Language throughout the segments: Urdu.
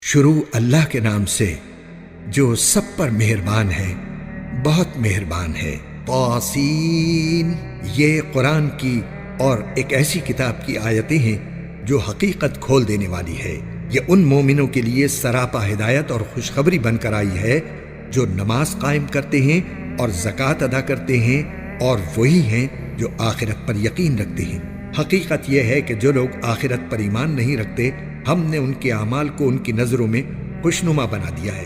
شروع اللہ کے نام سے جو سب پر مہربان ہے، بہت مہربان ہے۔ طاسین، یہ قرآن کی اور ایک ایسی کتاب کی آیتیں ہیں جو حقیقت کھول دینے والی ہے۔ یہ ان مومنوں کے لیے سراپا ہدایت اور خوشخبری بن کر آئی ہے جو نماز قائم کرتے ہیں اور زکوٰۃ ادا کرتے ہیں، اور وہی ہیں جو آخرت پر یقین رکھتے ہیں۔ حقیقت یہ ہے کہ جو لوگ آخرت پر ایمان نہیں رکھتے، ہم نے ان کے اعمال کو ان کی نظروں میں خوشنما بنا دیا ہے،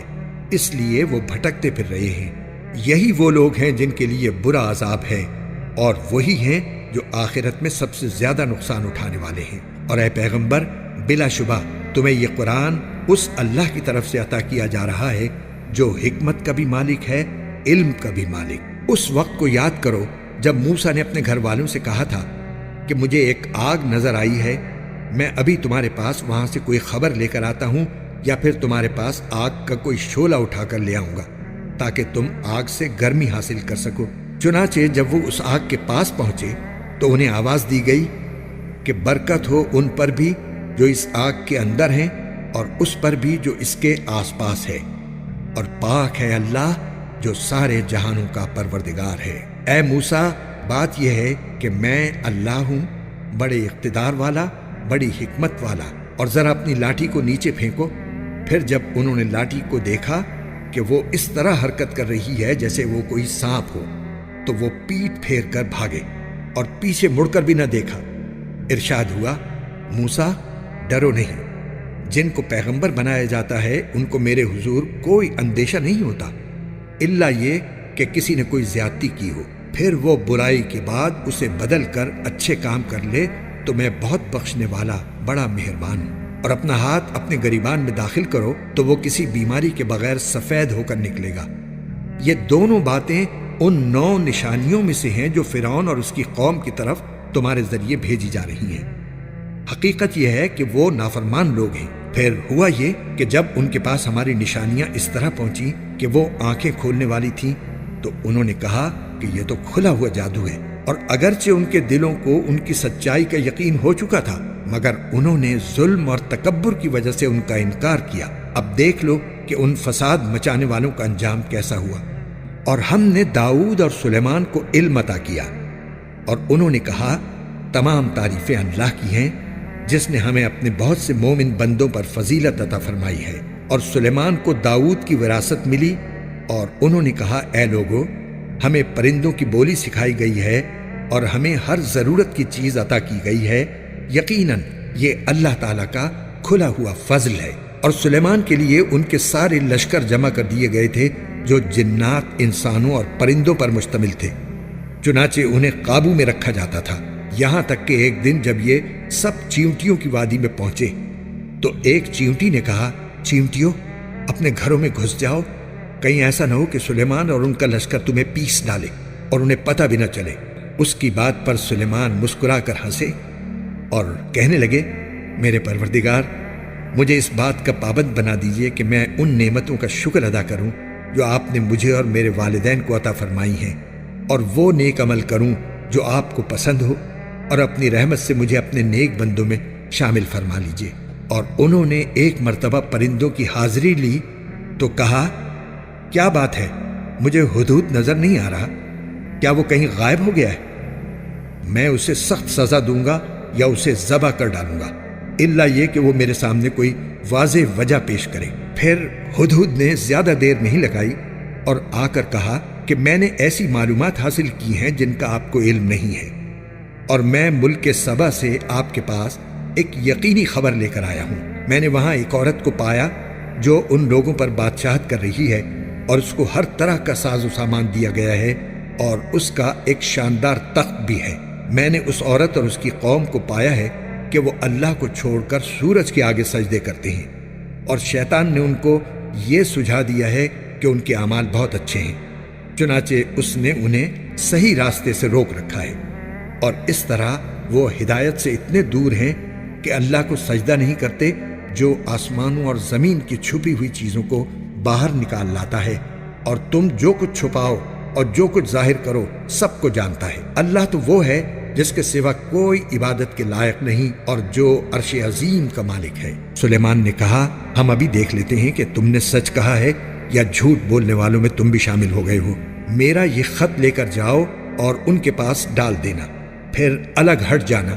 اس لیے وہ بھٹکتے پھر رہے ہیں۔ یہی وہ لوگ ہیں جن کے لیے برا عذاب ہے، اور وہی ہیں جو آخرت میں سب سے زیادہ نقصان اٹھانے والے ہیں۔ اور اے پیغمبر، بلا شبہ تمہیں یہ قرآن اس اللہ کی طرف سے عطا کیا جا رہا ہے جو حکمت کا بھی مالک ہے، علم کا بھی مالک۔ اس وقت کو یاد کرو جب موسیٰ نے اپنے گھر والوں سے کہا تھا کہ مجھے ایک آگ نظر آئی ہے، میں ابھی تمہارے پاس وہاں سے کوئی خبر لے کر آتا ہوں، یا پھر تمہارے پاس آگ کا کوئی شعلہ اٹھا کر لے آؤں گا تاکہ تم آگ سے گرمی حاصل کر سکو۔ چنانچہ جب وہ اس آگ کے پاس پہنچے تو انہیں آواز دی گئی کہ برکت ہو ان پر بھی جو اس آگ کے اندر ہیں اور اس پر بھی جو اس کے آس پاس ہے، اور پاک ہے اللہ جو سارے جہانوں کا پروردگار ہے۔ اے موسیٰ، بات یہ ہے کہ میں اللہ ہوں، بڑے اقتدار والا، بڑی حکمت والا۔ اور ذرا اپنی لاٹھی کو نیچے پھینکو۔ پھر جب انہوں نے لاٹھی کو دیکھا کہ وہ اس طرح حرکت کر رہی ہے جیسے وہ کوئی سانپ ہو، تو وہ پیٹ پھیر کر بھاگے اور پیچھے مڑ کر بھی نہ دیکھا۔ ارشاد ہوا، موسیٰ ڈرو نہیں، جن کو پیغمبر بنایا جاتا ہے ان کو میرے حضور کوئی اندیشہ نہیں ہوتا، الا یہ کہ کسی نے کوئی زیادتی کی ہو، پھر وہ برائی کے بعد اسے بدل کر اچھے کام کر لے تو میں بہت بخشنے والا، بڑا مہربان ہوں۔ اور اپنا ہاتھ اپنے گریبان میں داخل کرو تو وہ کسی بیماری کے بغیر سفید ہو کر نکلے گا۔ یہ دونوں باتیں ان 9 نشانیوں میں سے ہیں جو فرعون اور اس کی قوم کی طرف تمہارے ذریعے بھیجی جا رہی ہیں۔ حقیقت یہ ہے کہ وہ نافرمان لوگ ہیں۔ پھر ہوا یہ کہ جب ان کے پاس ہماری نشانیاں اس طرح پہنچی کہ وہ آنکھیں کھولنے والی تھیں، تو انہوں نے کہا کہ یہ تو کھلا ہوا جادو ہے۔ اور اگرچہ ان کے دلوں کو ان کی سچائی کا یقین ہو چکا تھا، مگر انہوں نے ظلم اور تکبر کی وجہ سے ان کا انکار کیا۔ اب دیکھ لو کہ ان فساد مچانے والوں کا انجام کیسا ہوا۔ اور ہم نے داؤد اور سلیمان کو علم عطا کیا، اور انہوں نے کہا تمام تعریفیں اللہ کی ہیں جس نے ہمیں اپنے بہت سے مومن بندوں پر فضیلت عطا فرمائی ہے۔ اور سلیمان کو داؤد کی وراثت ملی، اور انہوں نے کہا اے لوگو، ہمیں پرندوں کی بولی سکھائی گئی ہے اور ہمیں ہر ضرورت کی چیز عطا کی گئی ہے، یقیناً یہ اللہ تعالیٰ کا کھلا ہوا فضل ہے۔ اور سلیمان کے لیے ان کے سارے لشکر جمع کر دیے گئے تھے جو جنات، انسانوں اور پرندوں پر مشتمل تھے، چنانچہ انہیں قابو میں رکھا جاتا تھا، یہاں تک کہ ایک دن جب یہ سب چیونٹیوں کی وادی میں پہنچے تو ایک چیونٹی نے کہا، چیونٹیوں اپنے گھروں میں گھس جاؤ، کہیں ایسا نہ ہو کہ سلیمان اور ان کا لشکر تمہیں پیس ڈالے اور انہیں پتہ بھی نہ چلے۔ اس کی بات پر سلیمان مسکرا کر ہنسے اور کہنے لگے، میرے پروردگار، مجھے اس بات کا پابند بنا دیجئے کہ میں ان نعمتوں کا شکر ادا کروں جو آپ نے مجھے اور میرے والدین کو عطا فرمائی ہیں، اور وہ نیک عمل کروں جو آپ کو پسند ہو، اور اپنی رحمت سے مجھے اپنے نیک بندوں میں شامل فرما لیجئے۔ اور انہوں نے ایک مرتبہ پرندوں کی حاضری لی تو کہا، کیا بات ہے، مجھے ہدہد نظر نہیں آ رہا، کیا وہ کہیں غائب ہو گیا ہے؟ میں اسے سخت سزا دوں گا یا اسے ذبح کر ڈالوں گا، الا یہ کہ وہ میرے سامنے کوئی واضح وجہ پیش کرے۔ پھر ہدہد نے زیادہ دیر نہیں لگائی اور آ کر کہا کہ میں نے ایسی معلومات حاصل کی ہیں جن کا آپ کو علم نہیں ہے، اور میں ملک سبا سے آپ کے پاس ایک یقینی خبر لے کر آیا ہوں۔ میں نے وہاں ایک عورت کو پایا جو ان لوگوں پر بادشاہت کر رہی ہے، اور اس کو ہر طرح کا ساز و سامان دیا گیا ہے، اور اس کا ایک شاندار تخت بھی ہے۔ میں نے اس عورت اور اس کی قوم کو پایا ہے کہ وہ اللہ کو چھوڑ کر سورج کے آگے سجدے کرتے ہیں، اور شیطان نے ان کو یہ سجھا دیا ہے کہ ان کے اعمال بہت اچھے ہیں، چنانچہ اس نے انہیں صحیح راستے سے روک رکھا ہے، اور اس طرح وہ ہدایت سے اتنے دور ہیں کہ اللہ کو سجدہ نہیں کرتے جو آسمانوں اور زمین کی چھپی ہوئی چیزوں کو باہر نکال لاتا ہے، اور تم جو کچھ چھپاؤ اور جو کچھ ظاہر کرو سب کو جانتا ہے۔ اللہ تو وہ ہے جس کے سوا کوئی عبادت کے لائق نہیں اور جو عرش عظیم کا مالک ہے۔ سلیمان نے کہا ہم ابھی دیکھ لیتے ہیں کہ تم نے سچ کہا ہے یا جھوٹ بولنے والوں میں تم بھی شامل ہو گئے ہو۔ میرا یہ خط لے کر جاؤ اور ان کے پاس ڈال دینا، پھر الگ ہٹ جانا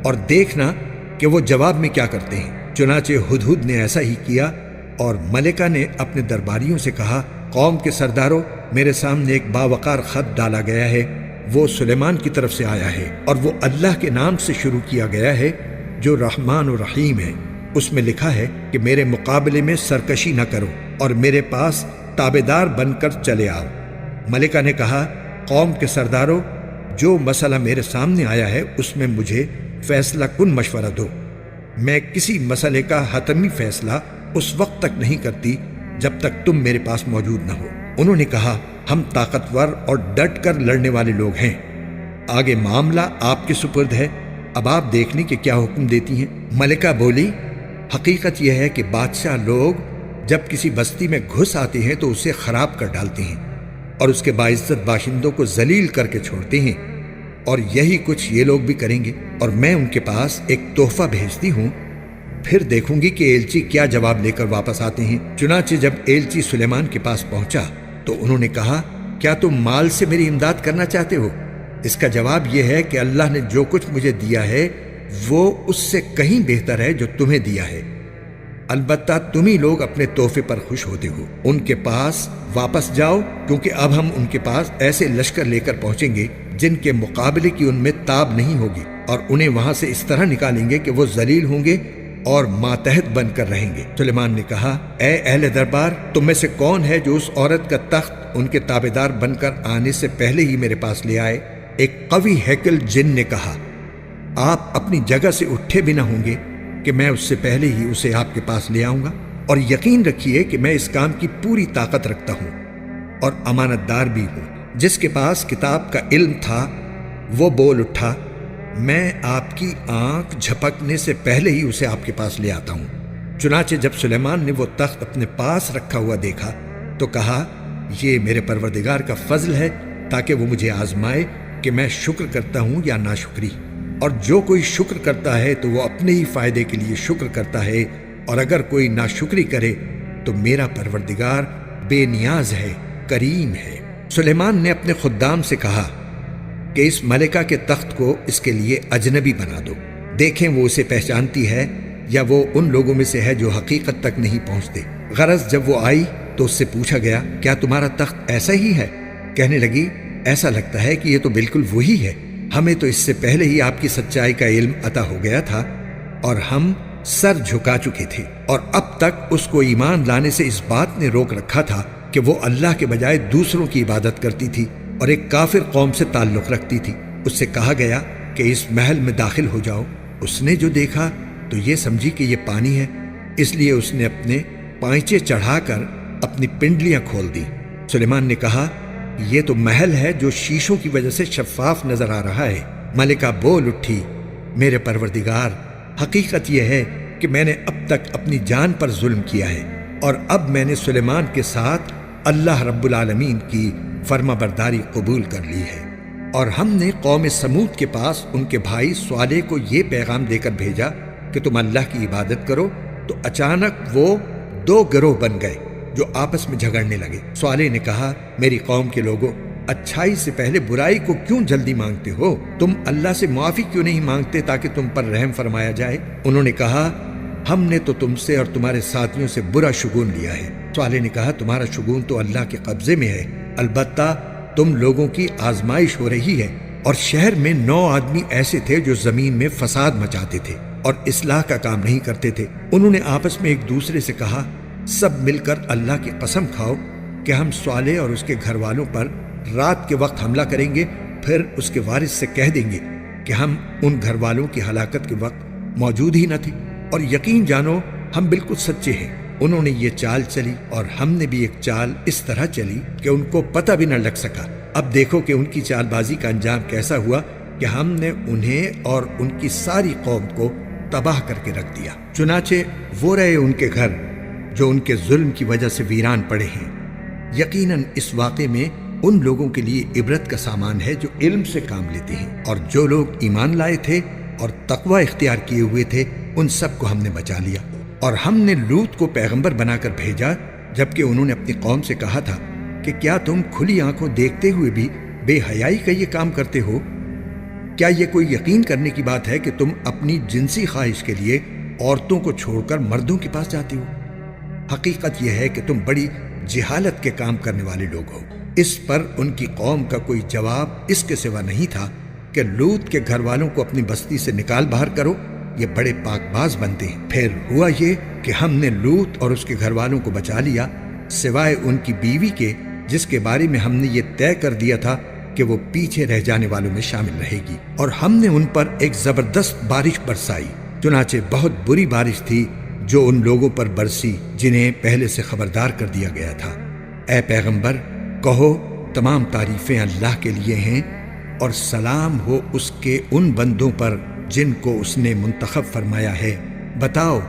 اور دیکھنا کہ وہ جواب میں کیا کرتے ہیں۔ چنانچہ ہدہد نے ایسا ہی کیا اور ملکہ نے اپنے درباریوں سے کہا قوم کے سرداروں، میرے سامنے ایک باوقار خط ڈالا گیا ہے، وہ سلیمان کی طرف سے آیا ہے اور وہ اللہ کے نام سے شروع کیا گیا ہے جو رحمان و رحیم ہے۔ اس میں لکھا ہے کہ میرے مقابلے میں سرکشی نہ کرو اور میرے پاس تابعدار بن کر چلے آؤ۔ ملکہ نے کہا قوم کے سرداروں، جو مسئلہ میرے سامنے آیا ہے اس میں مجھے فیصلہ کن مشورہ دو۔ میں کسی مسئلے کا حتمی فیصلہ اس وقت تک نہیں کرتی جب تک تم میرے پاس موجود نہ ہو۔ انہوں نے کہا ہم طاقتور اور ڈٹ کر لڑنے والے لوگ ہیں، آگے معاملہ آپ کے سپرد ہے، اب آپ دیکھ لیں کہ کیا حکم دیتی ہیں۔ ملکہ بولی حقیقت یہ ہے کہ بادشاہ لوگ جب کسی بستی میں گھس آتے ہیں تو اسے خراب کر ڈالتے ہیں اور اس کے باعزت باشندوں کو ذلیل کر کے چھوڑتے ہیں، اور یہی کچھ یہ لوگ بھی کریں گے، اور میں ان کے پاس ایک تحفہ بھیجتی ہوں، پھر دیکھوں گی کہ ایلچی کیا جواب لے کر واپس آتے ہیں۔ چنانچہ جب ایلچی سلیمان کے پاس پہنچا تو انہوں نے کہا کیا تم مال سے میری امداد کرنا چاہتے ہو؟ اس کا جواب یہ ہے کہ اللہ نے جو کچھ مجھے دیا ہے وہ اس سے کہیں بہتر ہے جو تمہیں دیا ہے، البتہ تم ہی لوگ اپنے تحفے پر خوش ہوتے ہو۔ ان کے پاس واپس جاؤ، کیونکہ اب ہم ان کے پاس ایسے لشکر لے کر پہنچیں گے جن کے مقابلے کی ان میں تاب نہیں ہوگی، اور انہیں وہاں سے اس طرح نکالیں گے کہ وہ ذلیل ہوں گے اور ماتحت بن کر رہیں گے۔ سلیمان نے کہا اے اہل دربار، تم میں سے کون ہے جو اس عورت کا تخت ان کے تابعدار بن کر آنے سے پہلے ہی میرے پاس لے آئے؟ ایک قوی ہیکل جن نے کہا آپ اپنی جگہ سے اٹھے بھی نہ ہوں گے کہ میں اس سے پہلے ہی اسے آپ کے پاس لے آؤں گا، اور یقین رکھیے کہ میں اس کام کی پوری طاقت رکھتا ہوں اور امانت دار بھی ہوں۔ جس کے پاس کتاب کا علم تھا وہ بول اٹھا میں آپ کی آنکھ جھپکنے سے پہلے ہی اسے آپ کے پاس لے آتا ہوں۔ چنانچہ جب سلیمان نے وہ تخت اپنے پاس رکھا ہوا دیکھا تو کہا یہ میرے پروردگار کا فضل ہے تاکہ وہ مجھے آزمائے کہ میں شکر کرتا ہوں یا ناشکری، اور جو کوئی شکر کرتا ہے تو وہ اپنے ہی فائدے کے لیے شکر کرتا ہے، اور اگر کوئی ناشکری کرے تو میرا پروردگار بے نیاز ہے، کریم ہے۔ سلیمان نے اپنے خدام سے کہا کہ اس ملکہ کے تخت کو اس کے لیے اجنبی بنا دو، دیکھیں وہ اسے پہچانتی ہے یا وہ ان لوگوں میں سے ہے جو حقیقت تک نہیں پہنچتے۔ غرض جب وہ آئی تو اس سے پوچھا گیا کیا تمہارا تخت ایسا ہی ہے؟ کہنے لگی ایسا لگتا ہے کہ یہ تو بالکل وہی ہے، ہمیں تو اس سے پہلے ہی آپ کی سچائی کا علم عطا ہو گیا تھا اور ہم سر جھکا چکے تھے، اور اب تک اس کو ایمان لانے سے اس بات نے روک رکھا تھا کہ وہ اللہ کے بجائے دوسروں کی عبادت کرتی تھی اور ایک کافر قوم سے تعلق رکھتی تھی۔ اس سے کہا گیا کہ اس محل میں داخل ہو جاؤ۔ اس نے جو دیکھا تو یہ سمجھی کہ یہ پانی ہے، اس لیے اس نے اپنے پائچے چڑھا کر اپنی پنڈلیاں کھول دی۔ سلیمان نے کہا یہ تو محل ہے جو شیشوں کی وجہ سے شفاف نظر آ رہا ہے۔ ملکہ بول اٹھی میرے پروردگار، حقیقت یہ ہے کہ میں نے اب تک اپنی جان پر ظلم کیا ہے، اور اب میں نے سلیمان کے ساتھ اللہ رب العالمین کی فرما برداری قبول کر لی ہے، اور ہم نے قوم سمود کے پاس ان کے بھائی صالح کو یہ پیغام دے کر بھیجا کہ تم اللہ کی عبادت کرو، تو اچانک وہ دو گروہ بن گئے جو آپس میں جھگڑنے لگے۔ صالح نے کہا میری قوم کے لوگوں، اچھائی سے پہلے برائی کو کیوں جلدی مانگتے ہو؟ تم اللہ سے معافی کیوں نہیں مانگتے تاکہ تم پر رحم فرمایا جائے؟ انہوں نے کہا ہم نے تو تم سے اور تمہارے ساتھیوں سے برا شگون لیا ہے۔ صالح نے کہا تمہارا شگون تو اللہ کے قبضے میں ہے، البتہ تم لوگوں کی آزمائش ہو رہی ہے، اور شہر میں 9 آدمی ایسے تھے جو زمین میں فساد مچاتے تھے اور اصلاح کا کام نہیں کرتے تھے۔ انہوں نے آپس میں ایک دوسرے سے کہا سب مل کر اللہ کی قسم کھاؤ کہ ہم صالح اور اس کے گھر والوں پر رات کے وقت حملہ کریں گے، پھر اس کے وارث سے کہہ دیں گے کہ ہم ان گھر والوں کی ہلاکت کے وقت موجود ہی نہ تھے، اور یقین جانو ہم بالکل سچے ہیں۔ انہوں نے یہ چال چلی اور ہم نے بھی ایک چال اس طرح چلی کہ ان کو پتہ بھی نہ لگ سکا۔ اب دیکھو کہ ان کی چال بازی کا انجام کیسا ہوا کہ ہم نے انہیں اور ان کی ساری قوم کو تباہ کر کے رکھ دیا۔ چنانچہ وہ رہے ان کے گھر جو ان کے ظلم کی وجہ سے ویران پڑے ہیں۔ یقیناً اس واقعے میں ان لوگوں کے لیے عبرت کا سامان ہے جو علم سے کام لیتے ہیں، اور جو لوگ ایمان لائے تھے اور تقوی اختیار کیے ہوئے تھے ان سب کو ہم نے بچا لیا۔ اور ہم نے لوط کو پیغمبر بنا کر بھیجا، جبکہ انہوں نے اپنی قوم سے کہا تھا کہ کیا تم کھلی آنکھوں دیکھتے ہوئے بھی بے حیائی کا یہ کام کرتے ہو؟ کیا یہ کوئی یقین کرنے کی بات ہے کہ تم اپنی جنسی خواہش کے لیے عورتوں کو چھوڑ کر مردوں کے پاس جاتے ہو؟ حقیقت یہ ہے کہ تم بڑی جہالت کے کام کرنے والے لوگ ہو۔ اس پر ان کی قوم کا کوئی جواب اس کے سوا نہیں تھا کہ لوط کے گھر والوں کو اپنی بستی سے نکال باہر کرو، یہ بڑے پاک باز بنتے ہیں۔ پھر ہوا یہ کہ ہم نے لوط اور اس کے گھر والوں کو بچا لیا، سوائے ان کی بیوی کے، جس کے بارے میں ہم نے یہ طے کر دیا تھا کہ وہ پیچھے رہ جانے والوں میں شامل رہے گی۔ اور ہم نے ان پر ایک زبردست بارش برسائی، چنانچہ بہت بری بارش تھی جو ان لوگوں پر برسی جنہیں پہلے سے خبردار کر دیا گیا تھا۔ اے پیغمبر، کہو تمام تعریفیں اللہ کے لیے ہیں، اور سلام ہو اس کے ان بندوں پر جن کو اس نے منتخب فرمایا ہے۔ بتاؤ،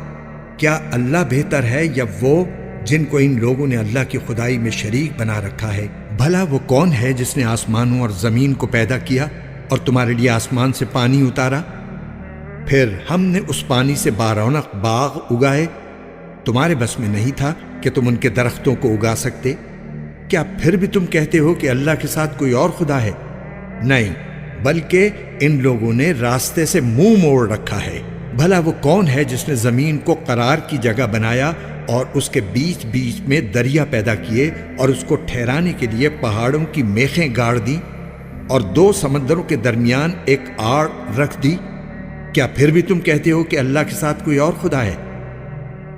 کیا اللہ بہتر ہے یا وہ جن کو ان لوگوں نے اللہ کی خدائی میں شریک بنا رکھا ہے؟ بھلا وہ کون ہے جس نے آسمانوں اور زمین کو پیدا کیا اور تمہارے لیے آسمان سے پانی اتارا؟ پھر ہم نے اس پانی سے بارونق باغ اگائے، تمہارے بس میں نہیں تھا کہ تم ان کے درختوں کو اگا سکتے؟ کیا پھر بھی تم کہتے ہو کہ اللہ کے ساتھ کوئی اور خدا ہے؟ نہیں، بلکہ ان لوگوں نے راستے سے منہ موڑ رکھا ہے۔ بھلا وہ کون ہے جس نے زمین کو قرار کی جگہ بنایا اور اس کے بیچ بیچ میں دریا پیدا کیے اور اس کو ٹھہرانے کے لیے پہاڑوں کی میخیں گاڑ دیں اور دو سمندروں کے درمیان ایک آڑ رکھ دی؟ کیا پھر بھی تم کہتے ہو کہ اللہ کے ساتھ کوئی اور خدا ہے؟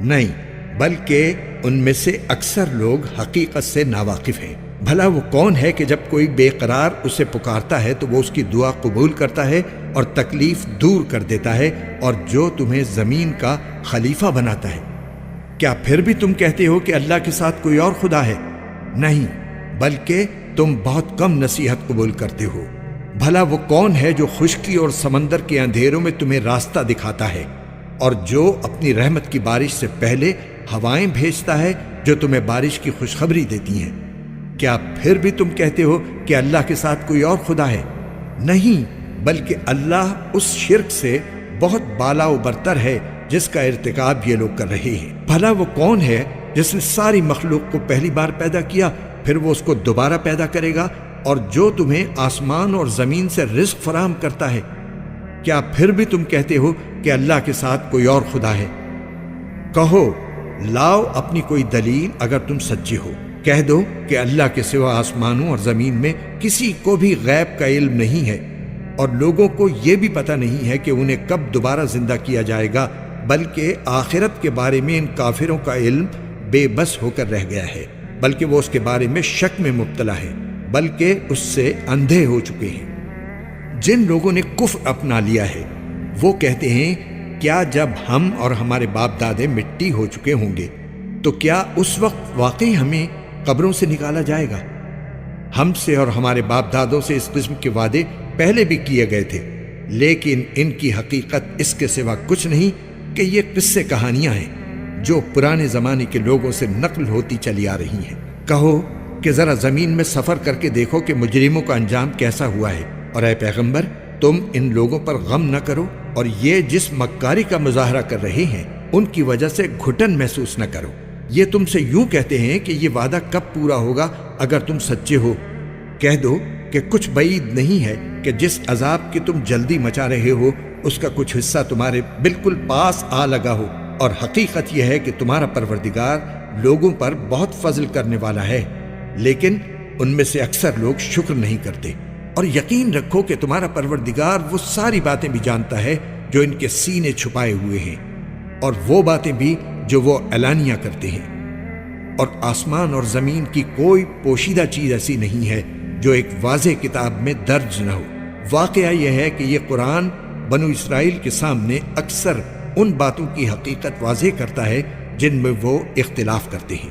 نہیں، بلکہ ان میں سے اکثر لوگ حقیقت سے ناواقف ہیں۔ بھلا وہ کون ہے کہ جب کوئی بے قرار اسے پکارتا ہے تو وہ اس کی دعا قبول کرتا ہے اور تکلیف دور کر دیتا ہے، اور جو تمہیں زمین کا خلیفہ بناتا ہے؟ کیا پھر بھی تم کہتے ہو کہ اللہ کے ساتھ کوئی اور خدا ہے؟ نہیں، بلکہ تم بہت کم نصیحت قبول کرتے ہو۔ بھلا وہ کون ہے جو خشکی اور سمندر کے اندھیروں میں تمہیں راستہ دکھاتا ہے، اور جو اپنی رحمت کی بارش سے پہلے ہوائیں بھیجتا ہے جو تمہیں بارش کی خوشخبری دیتی ہیں؟ کیا پھر بھی تم کہتے ہو کہ اللہ کے ساتھ کوئی اور خدا ہے؟ نہیں، بلکہ اللہ اس شرک سے بہت بالا و برتر ہے جس کا ارتکاب یہ لوگ کر رہے ہیں۔ بھلا وہ کون ہے جس نے ساری مخلوق کو پہلی بار پیدا کیا، پھر وہ اس کو دوبارہ پیدا کرے گا، اور جو تمہیں آسمان اور زمین سے رزق فراہم کرتا ہے؟ کیا پھر بھی تم کہتے ہو کہ اللہ کے ساتھ کوئی اور خدا ہے؟ کہو، لاؤ اپنی کوئی دلیل اگر تم سچے ہو۔ کہہ دو کہ اللہ کے سوا آسمانوں اور زمین میں کسی کو بھی غیب کا علم نہیں ہے، اور لوگوں کو یہ بھی پتہ نہیں ہے کہ انہیں کب دوبارہ زندہ کیا جائے گا، بلکہ آخرت کے بارے میں ان کافروں کا علم بے بس ہو کر رہ گیا ہے، بلکہ وہ اس کے بارے میں شک میں مبتلا ہے، بلکہ اس سے اندھے ہو چکے ہیں۔ جن لوگوں نے کفر اپنا لیا ہے وہ کہتے ہیں، کیا جب ہم اور ہمارے باپ دادے مٹی ہو چکے ہوں گے تو کیا اس وقت واقعی ہمیں قبروں سے نکالا جائے گا؟ ہم سے اور ہمارے باپ دادوں سے اس قسم کے وعدے پہلے بھی کیے گئے تھے، لیکن ان کی حقیقت اس کے سوا کچھ نہیں کہ یہ قصے کہانیاں ہیں جو پرانے زمانے کے لوگوں سے نقل ہوتی چلی آ رہی ہیں۔ کہو کہ ذرا زمین میں سفر کر کے دیکھو کہ مجرموں کا انجام کیسا ہوا ہے، اور اے پیغمبر، تم ان لوگوں پر غم نہ کرو، اور یہ جس مکاری کا مظاہرہ کر رہے ہیں ان کی وجہ سے گھٹن محسوس نہ کرو۔ یہ تم سے یوں کہتے ہیں کہ یہ وعدہ کب پورا ہوگا اگر تم سچے ہو۔ کہہ دو کہ کچھ بعید نہیں ہے کہ جس عذاب کی تم جلدی مچا رہے ہو اس کا کچھ حصہ تمہارے بالکل پاس آ لگا ہو، اور حقیقت یہ ہے کہ تمہارا پروردگار لوگوں پر بہت فضل کرنے والا ہے، لیکن ان میں سے اکثر لوگ شکر نہیں کرتے۔ اور یقین رکھو کہ تمہارا پروردگار وہ ساری باتیں بھی جانتا ہے جو ان کے سینے چھپائے ہوئے ہیں، اور وہ باتیں بھی جو وہ اعلانیہ کرتے ہیں۔ اور آسمان اور زمین کی کوئی پوشیدہ چیز ایسی نہیں ہے جو ایک واضح کتاب میں درج نہ ہو۔ واقعہ یہ ہے کہ یہ قرآن بنو اسرائیل کے سامنے اکثر ان باتوں کی حقیقت واضح کرتا ہے جن میں وہ اختلاف کرتے ہیں،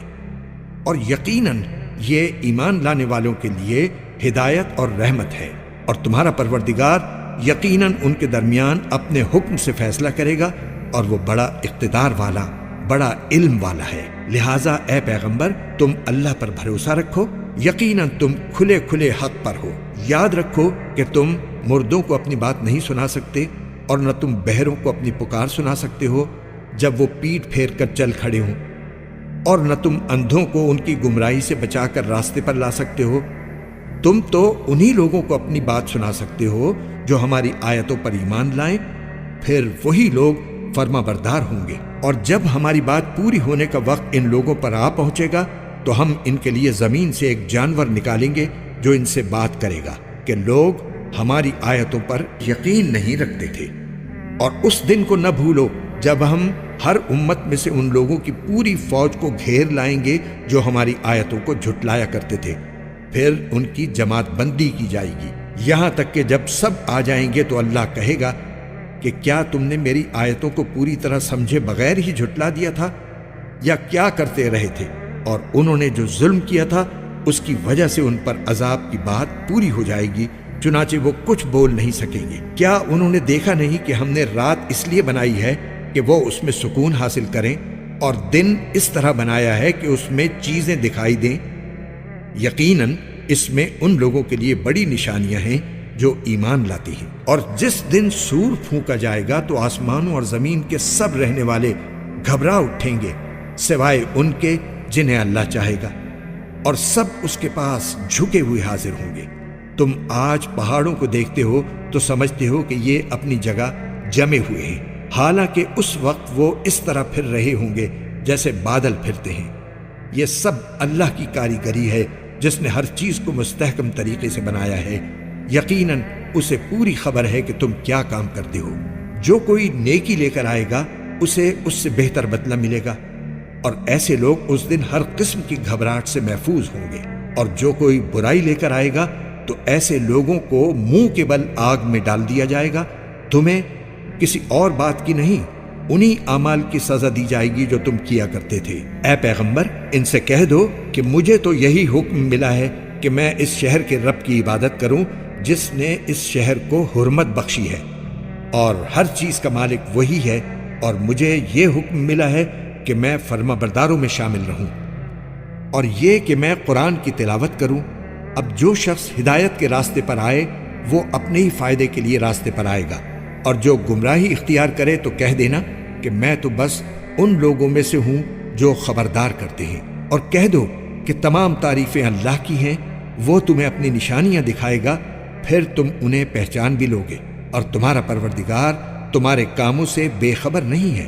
اور یقیناً یہ ایمان لانے والوں کے لیے ہدایت اور رحمت ہے، اور تمہارا پروردگار یقیناً ان کے درمیان اپنے حکم سے فیصلہ کرے گا، اور وہ بڑا اقتدار والا، بڑا علم والا ہے۔ لہٰذا اے پیغمبر، تم اللہ پر بھروسہ رکھو یقیناً تم کھلے کھلے حق پر ہو۔ یاد رکھو کہ تم مردوں کو اپنی بات نہیں سنا سکتے، اور نہ تم بہروں کو اپنی پکار سنا سکتے ہو جب وہ پیٹ پھیر کر چل کھڑے ہوں، اور نہ تم اندھوں کو ان کی گمراہی سے بچا کر راستے پر لا سکتے ہو۔ تم تو انہی لوگوں کو اپنی بات سنا سکتے ہو جو ہماری آیتوں پر ایمان لائیں، پھر وہی لوگ فرما بردار ہوں گے۔ اور جب ہماری بات پوری ہونے کا وقت ان لوگوں پر آ پہنچے گا تو ہم ان کے لیے زمین سے ایک جانور نکالیں گے جو ان سے بات کرے گا کہ لوگ ہماری آیتوں پر یقین نہیں رکھتے تھے۔ اور اس دن کو نہ بھولو جب ہم ہر امت میں سے ان لوگوں کی پوری فوج کو گھیر لائیں گے جو ہماری آیتوں کو جھٹلایا کرتے تھے، پھر ان کی جماعت بندی کی جائے گی، یہاں تک کہ جب سب آ جائیں گے تو اللہ کہے گا کہ کیا تم نے میری آیتوں کو پوری طرح سمجھے بغیر ہی جھٹلا دیا تھا، یا کیا کرتے رہے تھے؟ اور انہوں نے جو ظلم کیا تھا اس کی وجہ سے ان پر عذاب کی بات پوری ہو جائے گی، چنانچہ وہ کچھ بول نہیں سکیں گے۔ کیا انہوں نے دیکھا نہیں کہ ہم نے رات اس لیے بنائی ہے کہ وہ اس میں سکون حاصل کریں، اور دن اس طرح بنایا ہے کہ اس میں چیزیں دکھائی دیں؟ یقیناً اس میں ان لوگوں کے لیے بڑی نشانیاں ہیں جو ایمان لاتی ہیں۔ اور جس دن سور پھونکا جائے گا تو آسمانوں اور زمین کے سب رہنے والے گھبرا اٹھیں گے سوائے ان کے جنہیں اللہ چاہے گا، اور سب اس کے پاس جھکے ہوئے حاضر ہوں گے۔ تم آج پہاڑوں کو دیکھتے ہو تو سمجھتے ہو کہ یہ اپنی جگہ جمے ہوئے ہیں، حالانکہ اس وقت وہ اس طرح پھر رہے ہوں گے جیسے بادل پھرتے ہیں۔ یہ سب اللہ کی کاریگری ہے جس نے ہر چیز کو مستحکم طریقے سے بنایا ہے۔ یقیناً اسے پوری خبر ہے کہ تم کیا کام کرتے ہو۔ جو کوئی نیکی لے کر آئے گا اسے اس سے بہتر بدلہ ملے گا، اور ایسے لوگ اس دن ہر قسم کی گھبراہٹ سے محفوظ ہوں گے۔ اور جو کوئی برائی لے کر آئے گا تو ایسے لوگوں کو منہ کے بل آگ میں ڈال دیا جائے گا۔ تمہیں کسی اور بات کی نہیں، انہی اعمال کی سزا دی جائے گی جو تم کیا کرتے تھے۔ اے پیغمبر، ان سے کہہ دو کہ مجھے تو یہی حکم ملا ہے کہ میں اس شہر کے رب کی عبادت کروں جس نے اس شہر کو حرمت بخشی ہے، اور ہر چیز کا مالک وہی ہے، اور مجھے یہ حکم ملا ہے کہ میں فرما برداروں میں شامل رہوں، اور یہ کہ میں قرآن کی تلاوت کروں۔ اب جو شخص ہدایت کے راستے پر آئے وہ اپنے ہی فائدے کے لیے راستے پر آئے گا، اور جو گمراہی اختیار کرے تو کہہ دینا کہ میں تو بس ان لوگوں میں سے ہوں جو خبردار کرتے ہیں۔ اور کہہ دو کہ تمام تعریفیں اللہ کی ہیں، وہ تمہیں اپنی نشانیاں دکھائے گا، پھر تم انہیں پہچان بھی لوگے، اور تمہارا پروردگار تمہارے کاموں سے بے خبر نہیں ہے۔